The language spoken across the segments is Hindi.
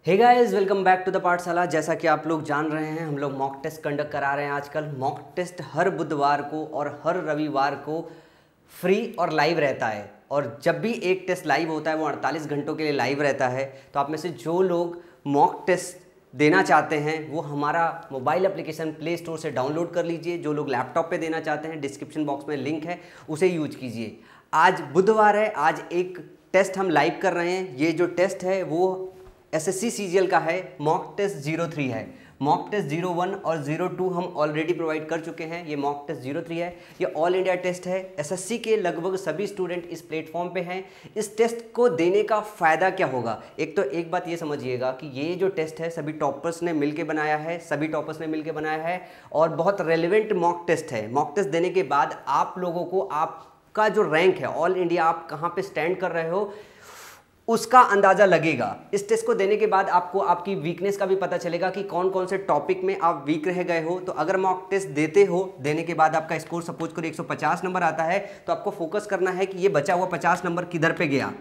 Hey guys, welcome back to the Pathshala. जैसा कि आप लोग जान रहे हैं, हम लोग मॉक टेस्ट कंडक्ट करा रहे हैं। आजकल मॉक टेस्ट हर बुधवार को और हर रविवार को फ्री और लाइव रहता है। और जब भी एक टेस्ट लाइव होता है वो 48 घंटों के लिए लाइव रहता है। तो आप में से जो लोग मॉक टेस्ट देना चाहते हैं वो हमारा मोबाइल एप्लीकेशन प्ले स्टोर से डाउनलोड कर लीजिए। जो लोग लैपटॉप पे देना चाहते हैं, डिस्क्रिप्शन बॉक्स में लिंक है, उसे यूज कीजिए। आज बुधवार है, आज एक टेस्ट हम लाइव कर रहे हैं। ये जो टेस्ट है वो SSC CGL का है। मॉक टेस्ट 03 है। मॉक टेस्ट 01 और 02 हम ऑलरेडी प्रोवाइड कर चुके हैं। ये मॉक टेस्ट 03 है। ये ऑल इंडिया टेस्ट है। SSC के लगभग सभी स्टूडेंट इस प्लेटफॉर्म पे हैं। इस टेस्ट को देने का फ़ायदा क्या होगा? एक बात ये समझिएगा कि ये जो टेस्ट है सभी टॉपर्स ने मिलकर बनाया है, और बहुत रेलिवेंट मॉक टेस्ट है। मॉक टेस्ट देने के बाद आप लोगों को आपका जो रैंक है ऑल इंडिया, आप कहाँ पे स्टैंड कर रहे हो, उसका अंदाज़ा लगेगा। इस टेस्ट को देने के बाद आपको आपकी वीकनेस का भी पता चलेगा कि कौन कौन से टॉपिक में आप वीक रह गए हो। तो अगर मॉक टेस्ट देने के बाद आपका स्कोर सपोज करो 150 नंबर आता है, तो आपको फोकस करना है कि ये बचा हुआ 50 नंबर किधर पे गया।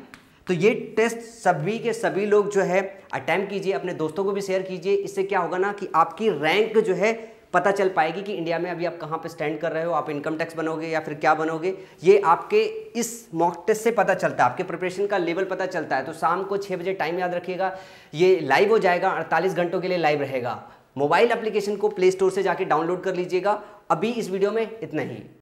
तो ये टेस्ट सभी के सभी लोग जो है अटेम्प्ट कीजिए, अपने दोस्तों को भी शेयर कीजिए। इससे क्या होगा ना कि आपकी रैंक जो है पता चल पाएगी कि इंडिया में अभी आप कहाँ पे स्टैंड कर रहे हो। आप इनकम टैक्स बनोगे या फिर क्या बनोगे, ये आपके इस मॉक टेस्ट से पता चलता है। आपके प्रिपरेशन का लेवल पता चलता है। तो शाम को 6 बजे टाइम याद रखिएगा। ये लाइव हो जाएगा, 48 घंटों के लिए लाइव रहेगा। मोबाइल एप्लीकेशन को प्ले स्टोर से जाके डाउनलोड कर लीजिएगा। अभी इस वीडियो में इतना ही।